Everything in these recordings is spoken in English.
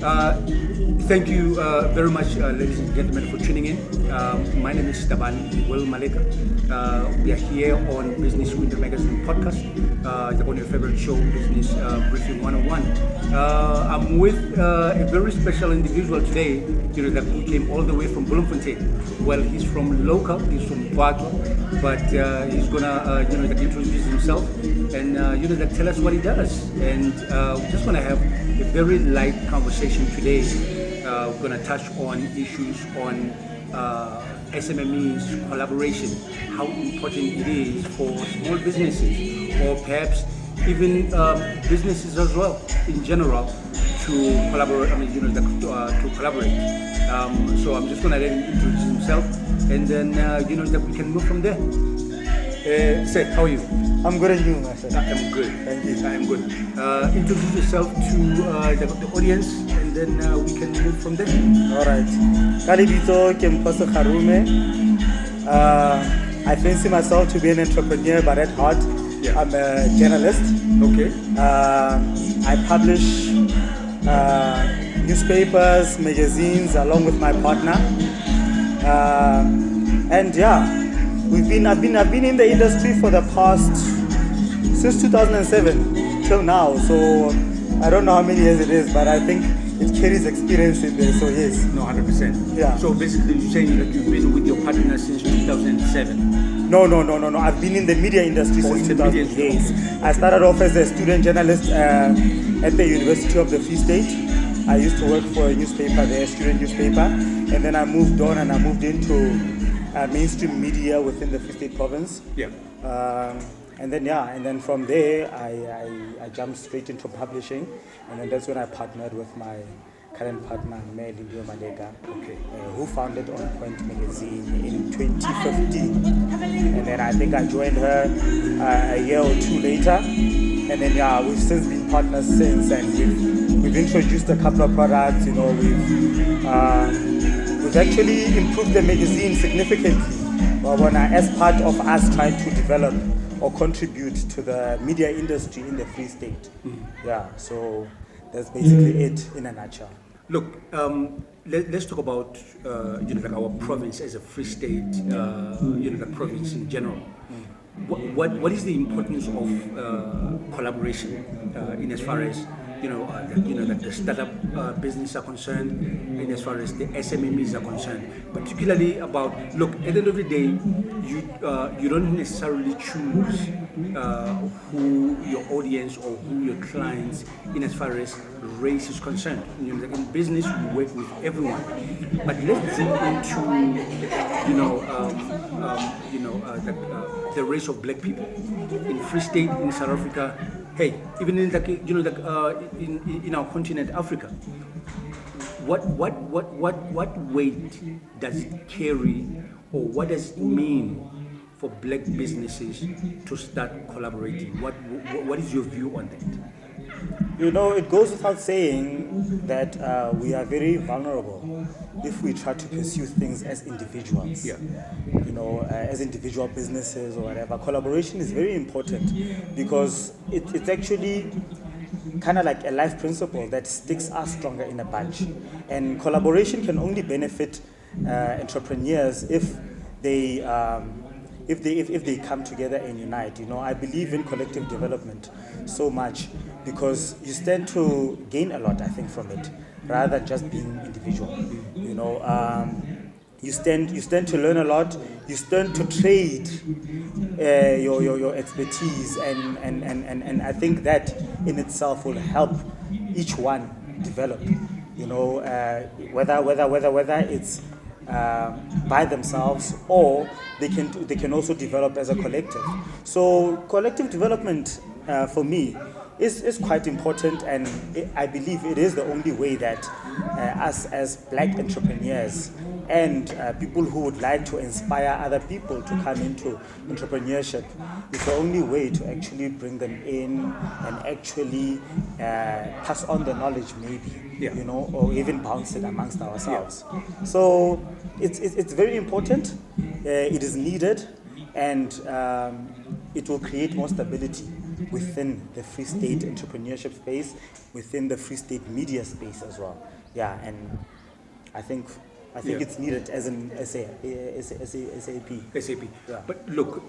Thank you very much, ladies and gentlemen, for tuning in. My name is Taban Will Maleka. We are here on Business Window Magazine podcast, on your favorite show, Business Briefing 101. I'm with a very special individual today, that who came all the way from Bloemfontein. Well, he's from local, he's from Mpho, but he's gonna, introduce himself and tell us what he does. And we're just gonna have a very light conversation today. We're going to touch on issues on SMMEs, collaboration, how important it is for small businesses, or perhaps even businesses as well in general to collaborate. To collaborate. So I'm just going to let him introduce himself, and then that we can move from there. Seth, how are you? I'm good, and you, myself? I'm good. Thank you. I'm good. Introduce yourself to the audience, and then we can move from there. All right. Mpho Sekharume. I fancy myself to be an entrepreneur, but at heart, I'm a journalist. Okay. I publish newspapers, magazines, along with my partner. And yeah. I've been in the industry for the past, since 2007 till now, so I don't know how many years it is, but I think it carries experience in there, so yes. No, 100%. Yeah. So basically you're saying that you've been with your partner since 2007? No. I've been in the media industry since 2008. I started off as a student journalist at the University of the Free State. I used to work for a newspaper there, a student newspaper, and then I moved on and I moved into mainstream media within the Free State province. Yeah. And then from there I jumped straight into publishing, and then that's when I partnered with my current partner, Mpho, who founded ONPOINT magazine in 2015. And then I think I joined her a year or two later, and then we've since been partners since, and we've introduced a couple of products. We've actually improved the magazine significantly as part of us trying to develop or contribute to the media industry in the Free State. Yeah, so that's basically it in a nutshell. Look, let's talk about our province as a Free State, the province in general. What is the importance of collaboration in as far as the startup business are concerned, and as far as the SMMEs are concerned, particularly about, look, at the end of the day, you don't necessarily choose who your audience or who your clients in as far as race is concerned. In business, you work with everyone. But let's zoom into the race of black people in Free State, in South Africa. Hey, even in in our continent, Africa, what weight does it carry, or what does it mean for black businesses to start collaborating? What is your view on that? It goes without saying that we are very vulnerable if we try to pursue things as individuals. Yeah. As individual businesses or whatever. Collaboration is very important because it's actually kind of like a life principle that sticks us stronger in a bunch. And collaboration can only benefit entrepreneurs if they come together and unite. I believe in collective development so much because you stand to gain a lot, I think, from it, rather than just being individual. You stand to learn a lot. You stand to trade your expertise, and I think that in itself will help each one develop. Whether it's by themselves, or they can also develop as a collective. So collective development for me is quite important, and I believe it is the only way that us as black entrepreneurs and people who would like to inspire other people to come into entrepreneurship, it's the only way to actually bring them in and actually pass on the knowledge, maybe, or even bounce it amongst ourselves. So it's very important. It is needed, and it will create more stability within the Free State entrepreneurship space, within the Free State media space as well. yeah, and I think Yeah. it's needed as an SAP. SAP. Yeah. But look,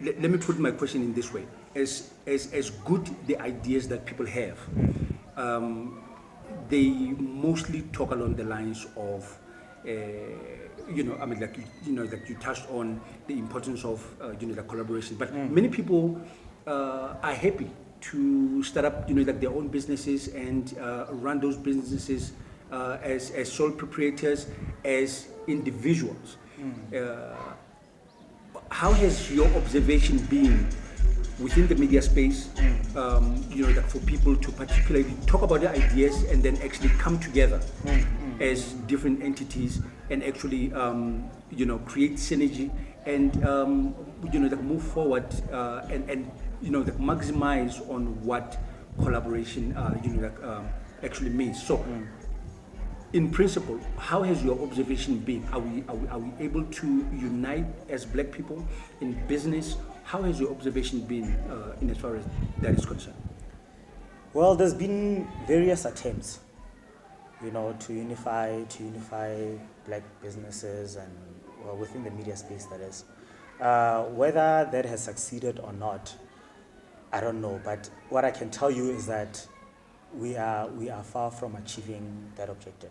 let me put my question in this way. As good the ideas that people have, they mostly talk along the lines of, I mean, like like you touched on the importance of, the collaboration. But many people are happy to start up, like their own businesses and run those businesses as sole proprietors, as individuals. How has your observation been within the media space, that for people to particularly talk about their ideas and then actually come together as different entities and actually, create synergy and, that move forward and maximize on what collaboration, actually means. So, in principle, how has your observation been? Are we able to unite as black people in business? How has your observation been in as far as that is concerned? Well, there's been various attempts, to unify black businesses and within the media space, that is. Whether that has succeeded or not, I don't know. But what I can tell you is that we are far from achieving that objective.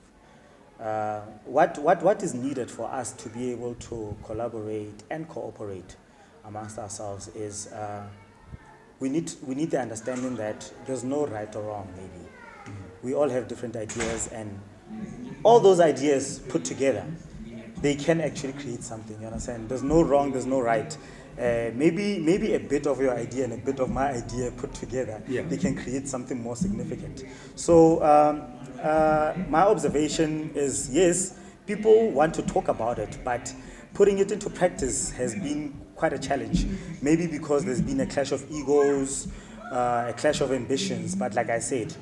What is needed for us to be able to collaborate and cooperate amongst ourselves is we need the understanding that there's no right or wrong, maybe. We all have different ideas, and all those ideas put together, they can actually create something, you understand? There's no wrong, there's no right. Maybe a bit of your idea and a bit of my idea put together, they can create something more significant. So my observation is, yes, people want to talk about it, but putting it into practice has been quite a challenge. Maybe because there's been a clash of egos, a clash of ambitions, but like I said,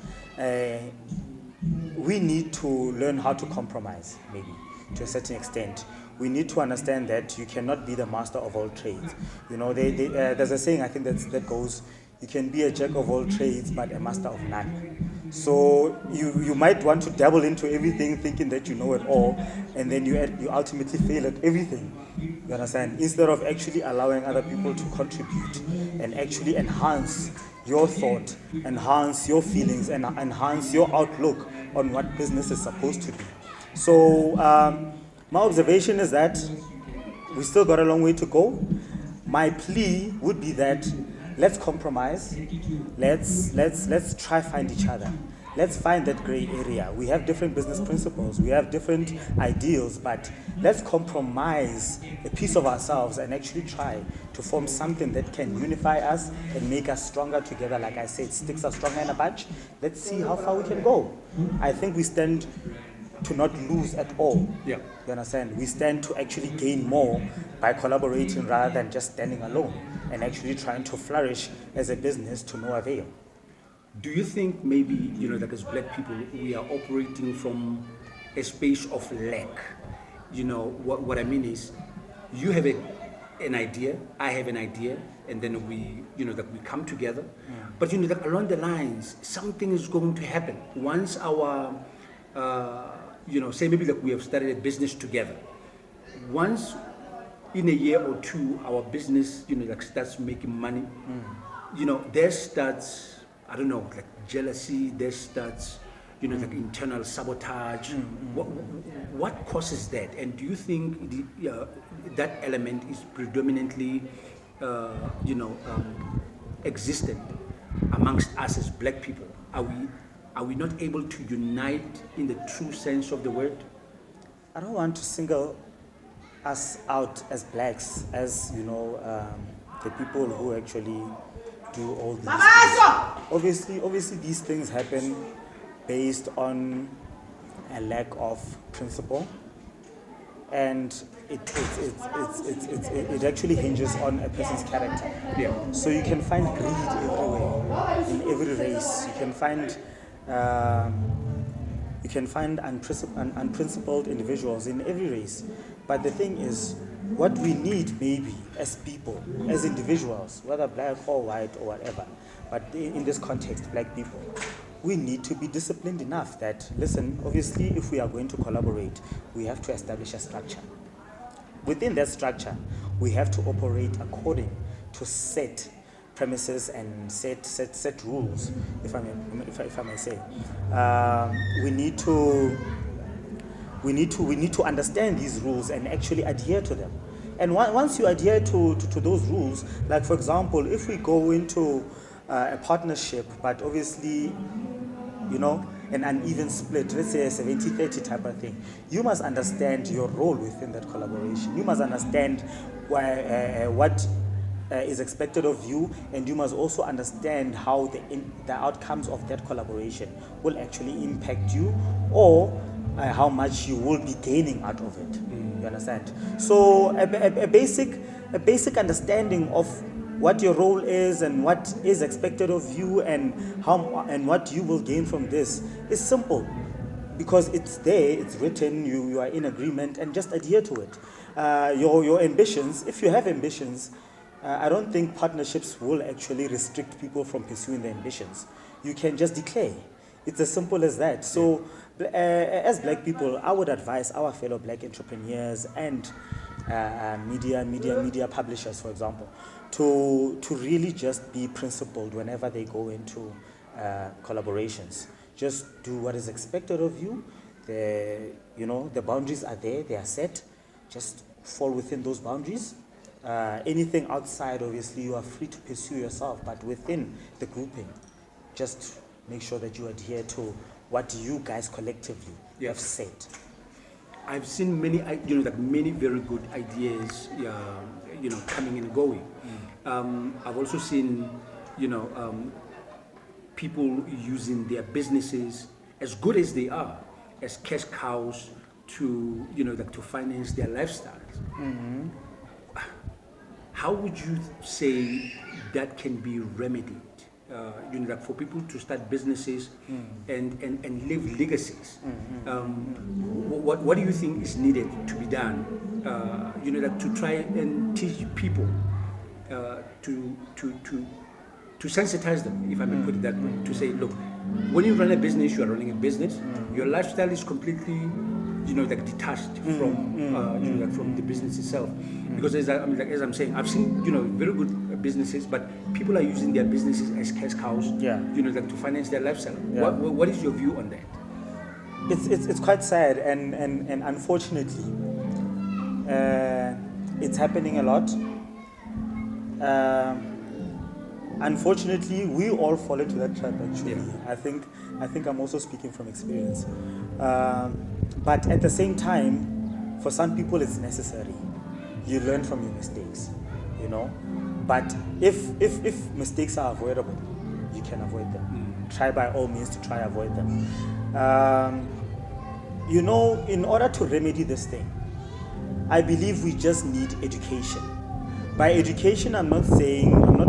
we need to learn how to compromise, maybe, to a certain extent. We need to understand that you cannot be the master of all trades. There's a saying, I think that goes, you can be a jack of all trades, but a master of none. So you might want to dabble into everything, thinking that you know it all, and then you ultimately fail at everything. You understand? Instead of actually allowing other people to contribute and actually enhance your thought, enhance your feelings, and enhance your outlook on what business is supposed to be. So my observation is that we still got a long way to go. My plea would be that let's compromise. Let's try find each other. Let's find that gray area. We have different business principles. We have different ideals, but let's compromise a piece of ourselves and actually try to form something that can unify us and make us stronger together. Like I said, sticks are stronger in a bunch. Let's see how far we can go. I think we stand to not lose at all. Yeah. You understand? We stand to actually gain more by collaborating rather than just standing alone and actually trying to flourish as a business to no avail. Do you think maybe, like as black people, we are operating from a space of lack? What I mean is, you have an idea, I have an idea, and then we come together. But that along the lines, something is going to happen. Once our, say maybe like we have started a business together. Once in a year or two, our business, starts making money, there starts, I don't know, like jealousy, there starts, like internal sabotage. What causes that? And do you think that element is predominantly, existent amongst us as black people? Are we not able to unite in the true sense of the word? I don't want to single us out as blacks, as the people who actually do all these things. Obviously these things happen based on a lack of principle, and it actually hinges on a person's character. Yeah. So you can find greed everywhere, in every race. You can find unprincipled individuals in every race. But the thing is, what we need maybe as people, as individuals, whether black or white or whatever, but in this context, black people, we need to be disciplined enough that, listen, obviously, if we are going to collaborate, we have to establish a structure. Within that structure, we have to operate according to set premises and set rules, if I may say. We need to understand these rules and actually adhere to them. And once you adhere to those rules, like for example, if we go into a partnership, but obviously, you know, an uneven split, let's say a 70-30 type of thing, you must understand your role within that collaboration. You must understand what is expected of you, and you must also understand how the outcomes of that collaboration will actually impact you, or how much you will be gaining out of it. You understand? So a basic understanding of what your role is and what is expected of you and what you will gain from this is simple, because it's there, it's written, you are in agreement, and just adhere to it. Your ambitions, if you have ambitions, I don't think partnerships will actually restrict people from pursuing their ambitions. You can just declare. It's as simple as that. So as black people, I would advise our fellow black entrepreneurs and media publishers, for example, to really just be principled whenever they go into collaborations. Just do what is expected of you. The boundaries are there, they are set. Just fall within those boundaries. Anything outside, obviously, you are free to pursue yourself, but within the grouping, just make sure that you adhere to what you guys collectively have set. I've seen many, many very good ideas, coming and going. I've also seen, people using their businesses, as good as they are, as cash cows to, to finance their lifestyles. Mm-hmm. How would you say that can be remedied? For people to start businesses and leave legacies. What do you think is needed to be done? To try and teach people to sensitize them, if I may put it that way, to say, look, when you run a business, you are running a business. Your lifestyle is completely, detached from, from the business itself. Because as I'm saying, I've seen, very good businesses, but people are using their businesses as cash cows, to finance their lifestyle. Yeah. What is your view on that? It's quite sad, and unfortunately, it's happening a lot. Unfortunately, we all fall into that trap. Actually, I think I'm also speaking from experience. But at the same time, for some people, it's necessary. You learn from your mistakes, But if mistakes are avoidable, you can avoid them. Try by all means to try avoid them. In order to remedy this thing, I believe we just need education. By education, I'm not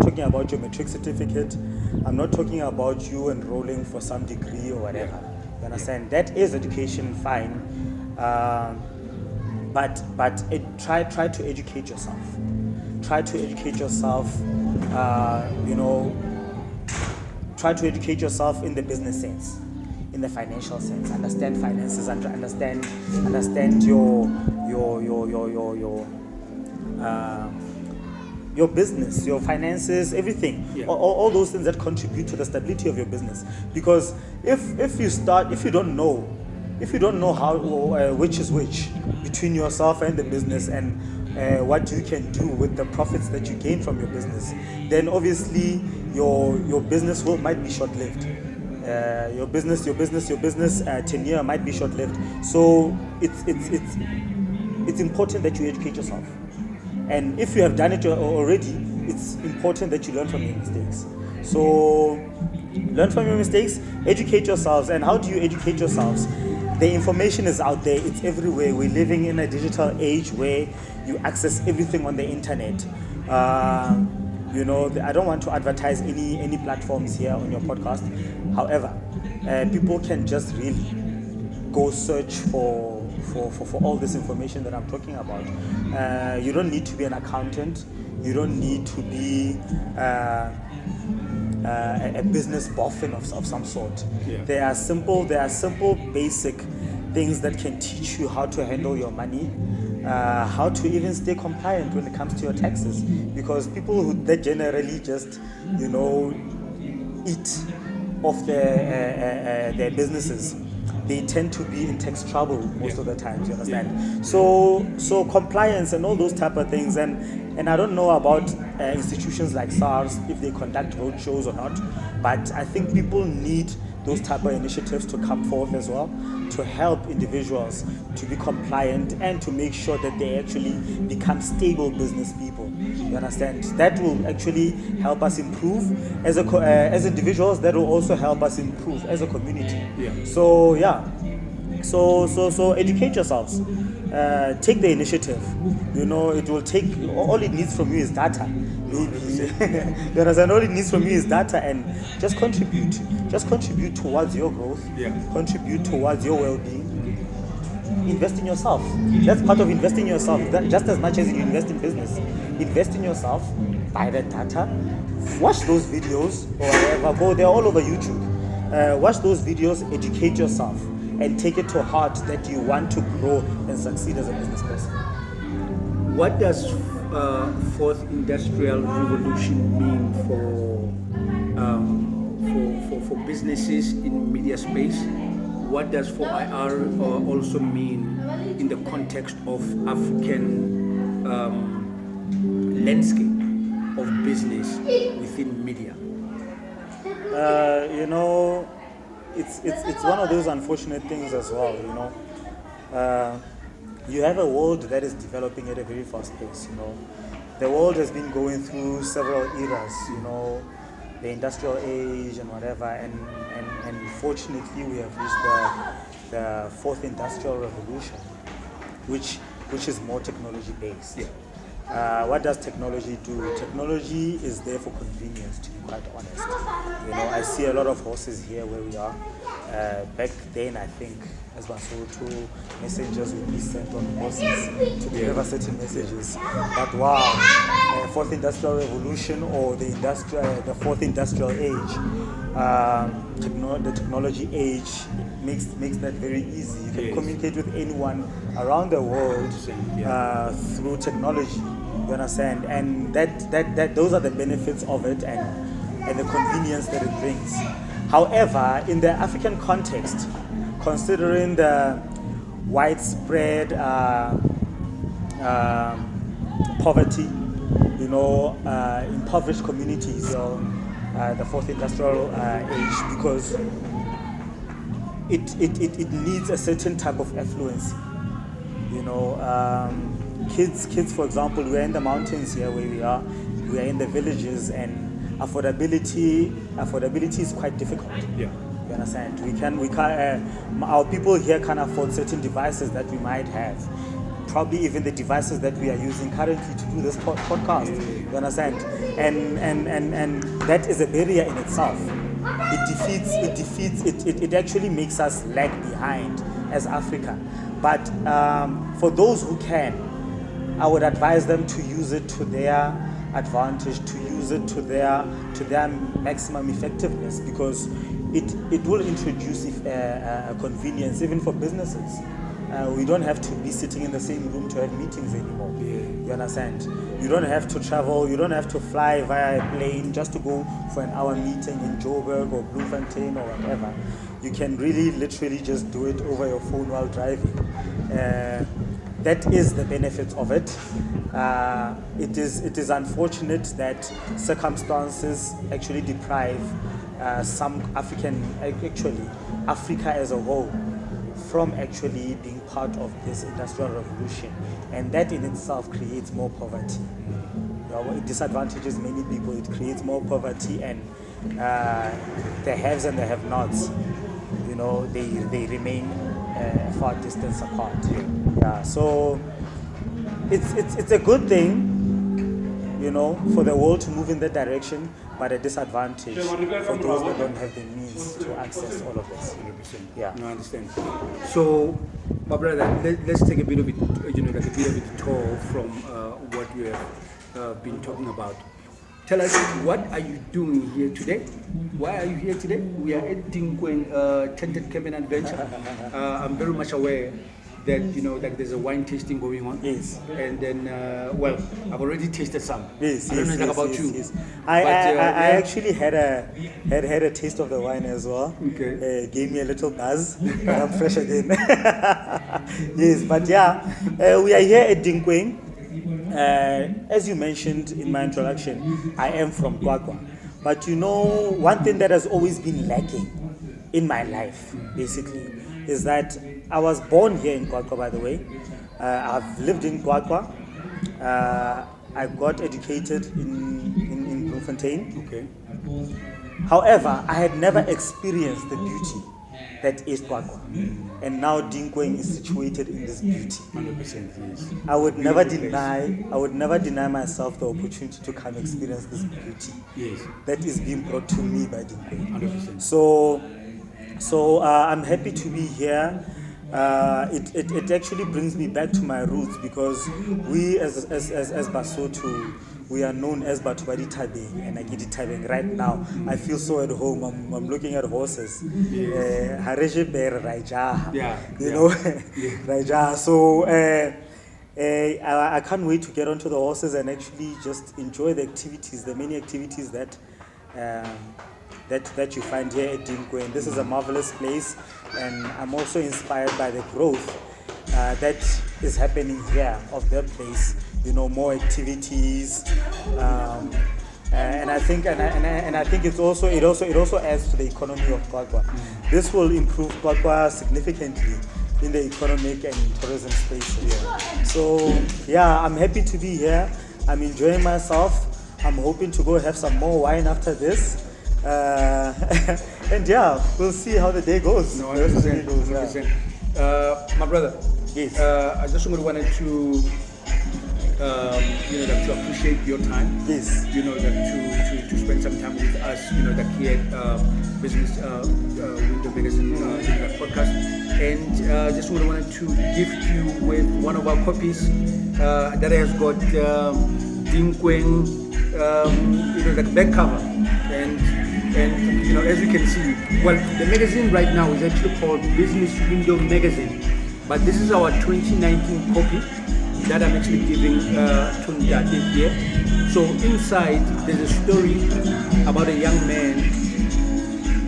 talking about your matric certificate. I'm not talking about you enrolling for some degree or whatever. You understand? That is education, fine. But try to educate yourself. Try to educate yourself. Try to educate yourself in the business sense, in the financial sense. Understand finances and understand your business, your finances, everything, all those things that contribute to the stability of your business. Because if you don't know how which is which between yourself and the business, and what you can do with the profits that you gain from your business, then obviously your business might be short-lived. Your business tenure might be short-lived. So it's important that you educate yourself. And if you have done it already, it's important that you learn from your mistakes. So learn from your mistakes, educate yourselves. And how do you educate yourselves? The information is out there, it's everywhere. We're living in a digital age where you access everything on the internet. I don't want to advertise any platforms here on your podcast. However, people can just really go search for all this information that I'm talking about. You don't need to be an accountant. You don't need to be a business boffin of some sort. Yeah. There are simple basic things that can teach you how to handle your money, how to even stay compliant when it comes to your taxes, because people they generally just eat off their businesses, they tend to be in tax trouble most of the time, you understand? So compliance and all those type of things, and I don't know about institutions like SARS, if they conduct roadshows or not, but I think people need those type of initiatives to come forth as well, to help individuals to be compliant and to make sure that they actually become stable business people. You understand? That will actually help us improve as individuals. That will also help us improve as a community. Yeah. So yeah. So educate yourselves. Take the initiative. It will take. All it needs from you is data. You understand? All it needs from you is data, and just contribute. Just contribute towards your growth. Yeah. Contribute towards your well-being. Invest in yourself. That's part of investing in yourself. Just as much as you invest in business, invest in yourself. Buy that data. Watch those videos or whatever. They're all over YouTube. Watch those videos. Educate yourself. And take it to heart that you want to grow and succeed as a business person. What does fourth industrial revolution mean for businesses in media space? What does 4IR also mean in the context of African landscape of business within media? It's one of those unfortunate things as well, you have a world that is developing at a very fast pace, The world has been going through several eras, the industrial age and whatever, and fortunately we have reached the fourth industrial revolution, which is more technology based. Yeah. What does technology do? Technology is there for convenience, to be quite honest. I see a lot of horses here where we are. Back then, I think, as Basotho, messengers would be sent on horses to deliver certain messages. But wow, fourth industrial revolution or the fourth industrial age, the technology age makes that very easy. You can communicate with anyone around the world through technology. You understand? And that those are the benefits of it and the convenience that it brings. However, in the African context, considering the widespread poverty, impoverished communities, the fourth industrial age, because it needs a certain type of affluence. Kids, for example, we are in the mountains here where we are in the villages, and affordability is quite difficult. Yeah. You understand? We can't. Our people here can't afford certain devices that we might have. Probably even the devices that we are using currently to do this podcast. You understand? And that is a barrier in itself. It actually makes us lag behind as Africa. But for those who can, I would advise them to use it to their advantage, to use it to their maximum effectiveness, because it will introduce a convenience even for businesses. We don't have to be sitting in the same room to have meetings anymore. You understand? You don't have to travel, you don't have to fly via a plane just to go for an hour meeting in Joburg or Bloemfontein or whatever. You can really literally just do it over your phone while driving. That is the benefit of it. It is unfortunate that circumstances actually deprive some Africa as a whole from actually being part of this industrial revolution, and that in itself creates more poverty. It disadvantages many people. It creates more poverty, and the haves and the have-nots, they remain a far distance apart. Yeah, so it's a good thing, for the world to move in that direction, but a disadvantage for those that don't have the means to access all of this. 100%. Yeah. No, I understand. So, my brother, let's take a bit of it, a bit of a tour from what we have been talking about. Tell us, what are you doing here today? Why are you here today? We are at Dinkoeng Tented Cabin Adventure. I'm very much aware that that there's a wine tasting going on. Yes. And then, well, I've already tasted some. Yes. I don't know about you. Yes. I actually had a taste of the wine as well. Okay. Gave me a little buzz, but I'm fresh again. Yes, but yeah, we are here at Dinkoeng. As you mentioned in my introduction, I am from Kwakwa. But one thing that has always been lacking in my life, basically, is that I was born here in Kwakwa, by the way. I've lived in Kwakwa. I got educated in Bloemfontein. Okay. However, I had never experienced the beauty that is Kwakwa. And now Dinkoeng is situated in this beauty. 100%, yes. I would never deny myself the opportunity to come experience this beauty. Yes. That is being brought to me by Dinkoeng. 100%. So I'm happy to be here. It actually brings me back to my roots, because we as Basotho, we are known as Batho ba Dithabeng and Agidi Thabeng. Right now, I feel so at home. I'm looking at horses. Hareje Bear Rajaha. Yeah. Rajaha. So I can't wait to get onto the horses and actually just enjoy the activities, the many activities that you find here at Dinkoeng. This is a marvelous place, and I'm also inspired by the growth that is happening here of that place. More activities, and I think it also adds to the economy of Kwakwa. This will improve Kwakwa significantly in the economic and tourism space here. So yeah, I'm happy to be here. I'm enjoying myself. I'm hoping to go have some more wine after this. And yeah, we'll see how the day goes. No, 100%. 100%. My brother. Yes. I just wanted to to appreciate your time. Yes. To spend some time with us. Here at Business Window Magazine podcast, and just wanted to gift you with one of our copies that has got Dinkoeng, the back cover, and as you can see, well, the magazine right now is actually called Business Window Magazine, but this is our 2019 copy that I'm actually giving to Ndate here. So inside there's a story about a young man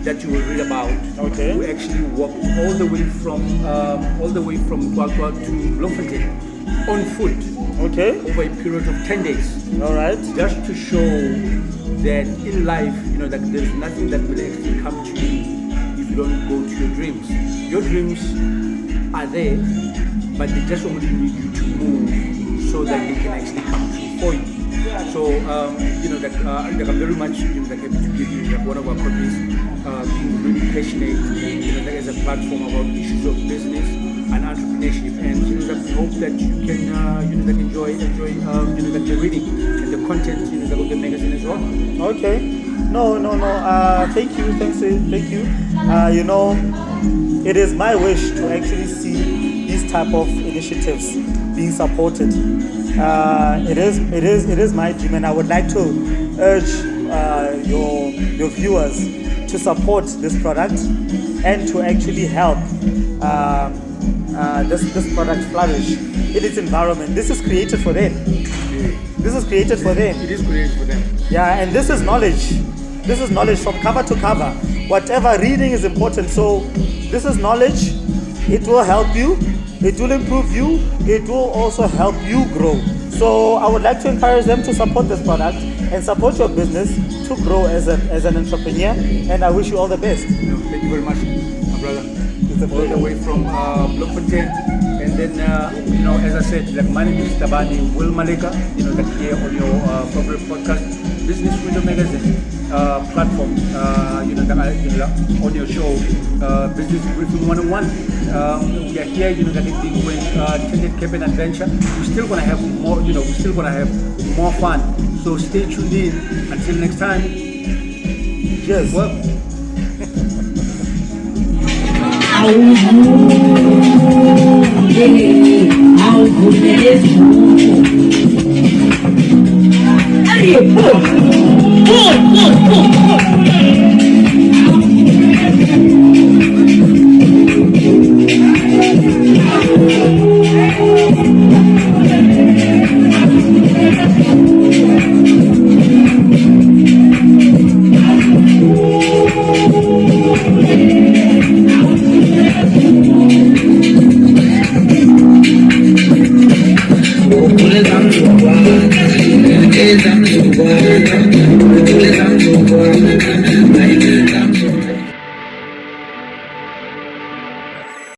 that you will read about. Okay. Who actually walked all the way from Kwakwa to Bloemfontein on foot. Okay. Over a period of 10 days. All right. Just to show that in life, that there's nothing that will actually come to you if you don't go to your dreams. Your dreams are there, but they just only need you to move so that they can actually come true for you. So, I'm very much happy to give you one of our copies, being really passionate, as a platform about issues of business and entrepreneurship, and we hope that you can enjoy the reading and the content of the magazine as well. Okay. No. Thank you. It is my wish to actually see these type of initiatives being supported. It is my dream, and I would like to urge your viewers to support this product and to actually help this product flourish in its environment. This is created for them. This is created for them. It is created for them. Yeah, and this is knowledge. This is knowledge from cover to cover. Whatever reading is important. So this is knowledge. It will help you. It will improve you. It will also help you grow. So I would like to encourage them to support this product and support your business to grow as an entrepreneur. And I wish you all the best. Thank you very much, my brother. It's all the way from Bloemfontein. And then, as I said, my name is Tabani Will Malika, here on your favorite podcast, Business Window Magazine platform, on your show, Business Briefing 101. We are here, with Tented Cabin Adventure. We're still going to have more, we're still going to have more fun. So stay tuned in. Until next time. Cheers. Well, I'll I'm